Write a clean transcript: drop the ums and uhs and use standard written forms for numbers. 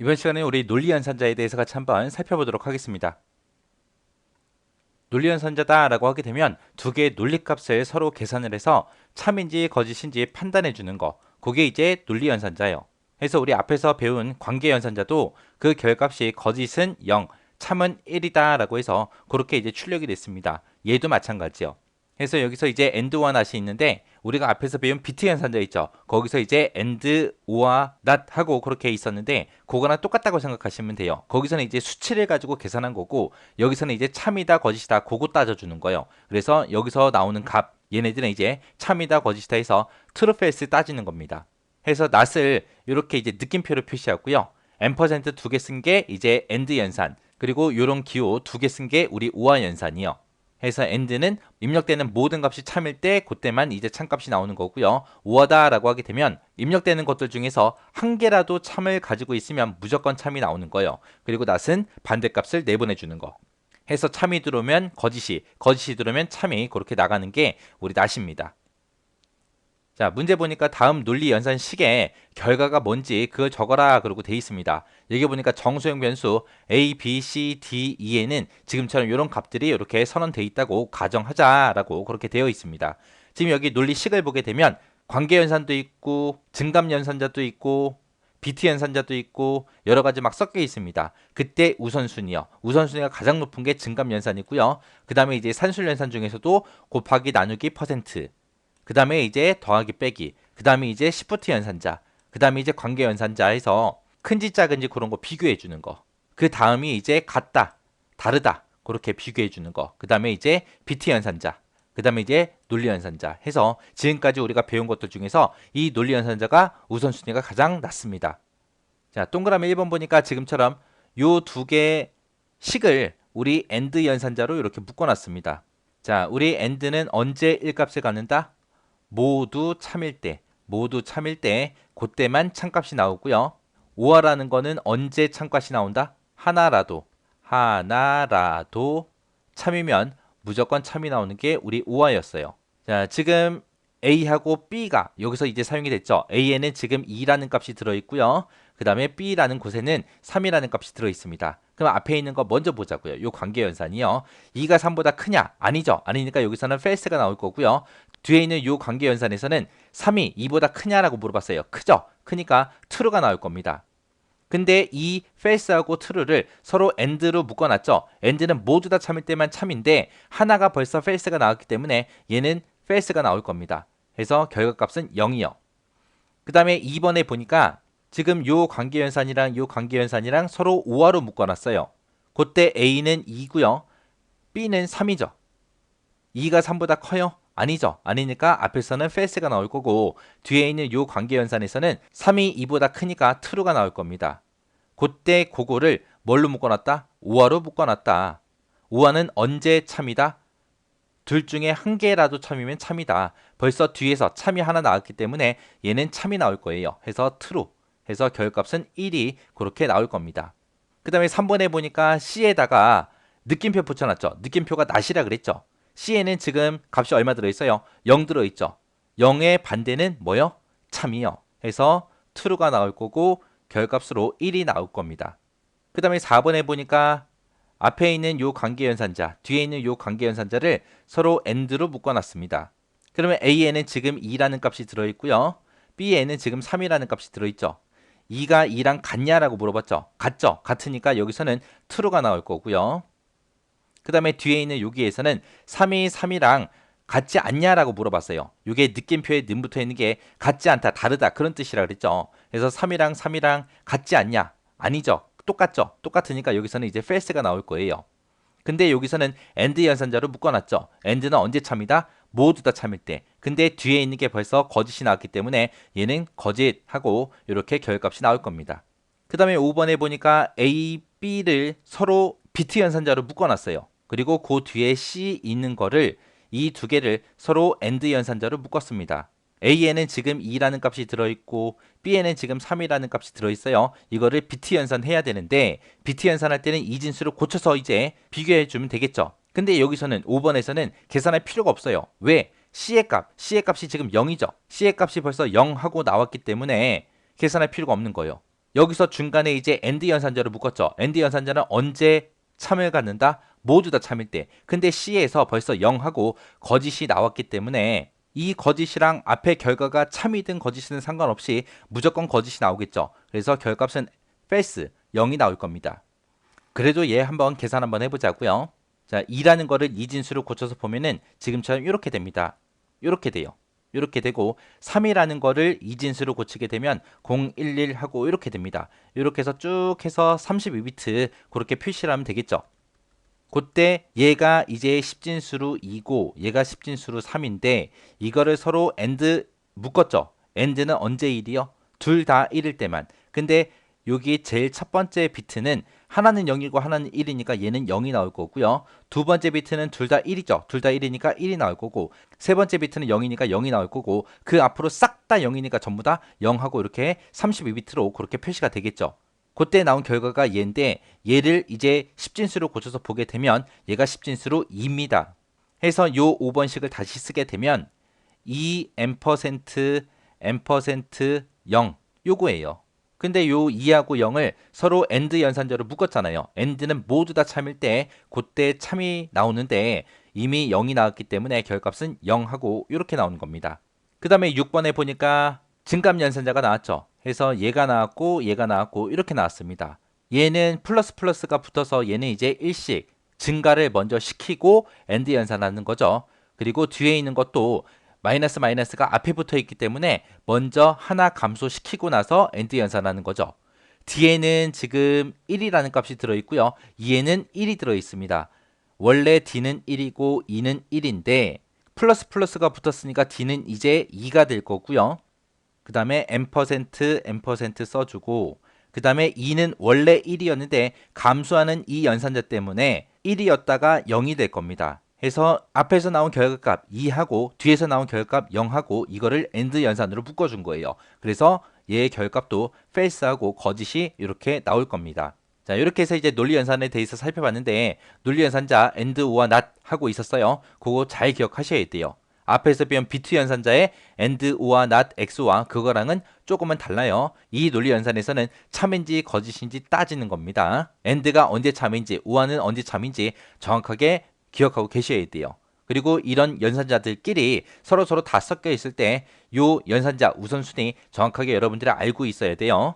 이번 시간에 우리 논리연산자에 대해서 같이 한번 살펴보도록 하겠습니다. 논리연산자다라고 하게 되면 두 개의 논리값을 서로 계산을 해서 참인지 거짓인지 판단해 주는 거, 그게 이제 논리연산자예요. 그래서 우리 앞에서 배운 관계연산자도 그 결값이 거짓은 0, 참은 1이다 라고 해서 그렇게 이제 출력이 됐습니다. 얘도 마찬가지요. 그래서 여기서 이제 and or not이 있는데 우리가 앞에서 배운 비트 연산자 있죠. 거기서 이제 and or not 하고 그렇게 있었는데 그거랑 똑같다고 생각하시면 돼요. 거기서는 이제 수치를 가지고 계산한 거고 여기서는 이제 참이다 거짓이다 그거 따져주는 거예요. 그래서 여기서 나오는 값 얘네들은 이제 참이다 거짓이다 해서 true false 따지는 겁니다. 해서 not을 이렇게 이제 느낌표로 표시하고요. 앰퍼센트 두 개 쓴 게 이제 and 연산, 그리고 요런 기호 두 개 쓴 게 우리 or 연산이요. 해서 end는 입력되는 모든 값이 참일 때 그때만 이제 참값이 나오는 거고요. or다라고 하게 되면 입력되는 것들 중에서 한 개라도 참을 가지고 있으면 무조건 참이 나오는 거예요. 그리고 not은 반대값을 내보내 주는 거. 해서 참이 들어오면 거짓이, 거짓이 들어오면 참이 그렇게 나가는 게 우리 not입니다. 자, 문제 보니까 다음 논리 연산식에 결과가 뭔지 그걸 적어라 그러고 돼 있습니다. 여기 보니까 정수형 변수 a, b, c, d, e에는 지금처럼 이런 값들이 이렇게 선언돼 있다고 가정하자라고 그렇게 되어 있습니다. 지금 여기 논리식을 보게 되면 관계 연산도 있고 증감 연산자도 있고 비트 연산자도 있고 여러 가지 막 섞여 있습니다. 그때 우선순위요. 우선순위가 가장 높은 게 증감 연산이고요. 그 다음에 이제 산술 연산 중에서도 곱하기 나누기 퍼센트, 그 다음에 이제 더하기 빼기, 그 다음에 이제 시프트 연산자, 그 다음에 이제 관계 연산자 해서 큰지 작은지 그런 거 비교해 주는 거. 그 다음이 이제 같다, 다르다 그렇게 비교해 주는 거. 그 다음에 이제 비트 연산자, 그 다음에 이제 논리 연산자 해서 지금까지 우리가 배운 것들 중에서 이 논리 연산자가 우선순위가 가장 낮습니다. 자, 동그라미 1번 보니까 지금처럼 요 두 개의 식을 우리 AND 연산자로 이렇게 묶어놨습니다. 자, 우리 AND는 언제 1값을 갖는다? 모두 참일 때, 모두 참일 때 그때만 참값이 나오고요. 오화라는 거는 언제 참값이 나온다? 하나라도 참이면 무조건 참이 나오는 게 우리 오화였어요. 자, 지금 A하고 B가 여기서 이제 사용이 됐죠. A에는 지금 2라는 값이 들어있고요. 그 다음에 B라는 곳에는 3이라는 값이 들어있습니다. 그럼 앞에 있는 거 먼저 보자고요. 요 관계연산이요. 2가 3보다 크냐? 아니죠. 아니니까 여기서는 false가 나올 거고요. 뒤에 있는 요 관계연산에서는 3이 2보다 크냐라고 물어봤어요. 크죠? 크니까 true가 나올 겁니다. 근데 이 false하고 true를 서로 and로 묶어놨죠. and는 모두 다 참일 때만 참인데 하나가 벌써 false가 나왔기 때문에 얘는 false가 나올 겁니다. 그래서 결과값은 0이요. 그 다음에 2번에 보니까 지금 요 관계연산이랑 요 관계연산이랑 서로 5화로 묶어놨어요. 그때 A는 2고요. B는 3이죠. 2가 3보다 커요? 아니죠. 아니니까 앞에서는 false가 나올 거고 뒤에 있는 요 관계연산에서는 3이 2보다 크니까 true가 나올 겁니다. 그때 그거를 뭘로 묶어놨다? 5화로 묶어놨다. 5화는 언제 참이다? 둘 중에 한 개라도 참이면 참이다. 벌써 뒤에서 참이 하나 나왔기 때문에 얘는 참이 나올 거예요. 해서 true. 해서 결값은 1이 그렇게 나올 겁니다. 그 다음에 3번에 보니까 C에다가 느낌표 붙여놨죠. 느낌표가 not이라 그랬죠. C에는 지금 값이 얼마 들어있어요? 0 들어있죠. 0의 반대는 뭐요? 참이요. 해서 true가 나올 거고 결값으로 1이 나올 겁니다. 그 다음에 4번에 보니까 앞에 있는 요 관계연산자, 뒤에 있는 요 관계연산자를 서로 and로 묶어놨습니다. 그러면 A에는 지금 2라는 값이 들어있고요. B에는 지금 3이라는 값이 들어있죠. 2가 2랑 같냐라고 물어봤죠. 같죠. 같으니까 여기서는 true가 나올 거고요. 그 다음에 뒤에 있는 여기에서는 3이 3이랑 같지 않냐라고 물어봤어요. 이게 느낌표에 는 붙어 있는 게 같지 않다, 다르다 그런 뜻이라 그랬죠. 그래서 3이랑 3이랑 같지 않냐? 아니죠. 똑같죠. 똑같으니까 여기서는 이제 false가 나올 거예요. 근데 여기서는 and 연산자로 묶어놨죠. and는 언제 참이다? 모두 다 참일 때. 근데 뒤에 있는 게 벌써 거짓이 나왔기 때문에 얘는 거짓하고 이렇게 결값이 나올 겁니다. 그 다음에 5번에 보니까 A, B를 서로 비트 연산자로 묶어놨어요. 그리고 그 뒤에 C 있는 거를 이 두 개를 서로 AND 연산자로 묶었습니다. A에는 지금 2라는 값이 들어있고 B에는 지금 3이라는 값이 들어있어요. 이거를 비트 연산해야 되는데 비트 연산할 때는 이 진수를 고쳐서 이제 비교해 주면 되겠죠. 근데 여기서는 5번에서는 계산할 필요가 없어요. 왜? C의 값이 지금 0이죠. C의 값이 벌써 0 하고 나왔기 때문에 계산할 필요가 없는 거예요. 여기서 중간에 이제 AND 연산자를 묶었죠. AND 연산자는 언제 참을 갖는다? 모두 다 참일 때. 근데 C에서 벌써 0하고 거짓이 나왔기 때문에 이 거짓이랑 앞에 결과가 참이든 거짓이든 상관없이 무조건 거짓이 나오겠죠. 그래서 결값은 false, 0이 나올 겁니다. 그래도 얘 한번 계산 한번 해보자고요. 자, 2라는 거를 이진수로 고쳐서 보면은 지금처럼 이렇게 됩니다. 이렇게 돼요. 이렇게 되고 3이라는 거를 이진수로 고치게 되면 0, 1, 1 하고 이렇게 됩니다. 이렇게 해서 쭉 해서 32비트 그렇게 표시를 하면 되겠죠. 그때 얘가 이제 10진수로 2고 얘가 10진수로 3인데 이거를 서로 AND 묶었죠. AND는 언제 1이요? 둘 다 1일 때만. 근데 여기 제일 첫 번째 비트는 하나는 0이고 하나는 1이니까 얘는 0이 나올 거고요. 두 번째 비트는 둘 다 1이죠. 둘 다 1이니까 1이 나올 거고 세 번째 비트는 0이니까 0이 나올 거고 그 앞으로 싹 다 0이니까 전부 다 0하고 이렇게 32비트로 그렇게 표시가 되겠죠. 그때 나온 결과가 얘인데 얘를 이제 10진수로 고쳐서 보게 되면 얘가 10진수로 2입니다. 해서 요 5번식을 다시 쓰게 되면 2 m% 0 요거예요. 근데 요 2하고 0을 서로 AND 연산자로 묶었잖아요. AND는 모두 다 참일 때 그때 참이 나오는데 이미 0이 나왔기 때문에 결값은 0하고 이렇게 나오는 겁니다. 그 다음에 6번에 보니까 증감 연산자가 나왔죠. 해서 얘가 나왔고 얘가 나왔고 이렇게 나왔습니다. 얘는 플러스 플러스가 붙어서 얘는 이제 일씩 증가를 먼저 시키고 AND 연산하는 거죠. 그리고 뒤에 있는 것도 마이너스 마이너스가 앞에 붙어 있기 때문에 먼저 하나 감소시키고 나서 AND 연산하는 거죠. 뒤에는 지금 1이라는 값이 들어있고요. 2에는 1이 들어있습니다. 원래 D는 1이고 2는 1인데 플러스 플러스가 붙었으니까 D는 이제 2가 될 거고요. 그 다음에 m% 써주고 그 다음에 2는 원래 1이었는데 감소하는 이 연산자 때문에 1이었다가 0이 될 겁니다. 해서 앞에서 나온 결과값 2하고 뒤에서 나온 결과값 0하고 이거를 AND 연산으로 묶어준 거예요. 그래서 얘의 결값도 false하고 거짓이 이렇게 나올 겁니다. 자, 이렇게 해서 이제 논리 연산에 대해서 살펴봤는데 논리 연산자 AND, OR, NOT 하고 있었어요. 그거 잘 기억하셔야 돼요. 앞에서 배운 B2 연산자의 AND, OR, NOT, XOR 그거랑은 조금은 달라요. 이 논리 연산에서는 참인지 거짓인지 따지는 겁니다. AND가 언제 참인지, OR는 언제 참인지 정확하게 기억하고 계셔야 돼요. 그리고 이런 연산자들끼리 서로 다 섞여 있을 때 요 연산자 우선순위 정확하게 여러분들이 알고 있어야 돼요.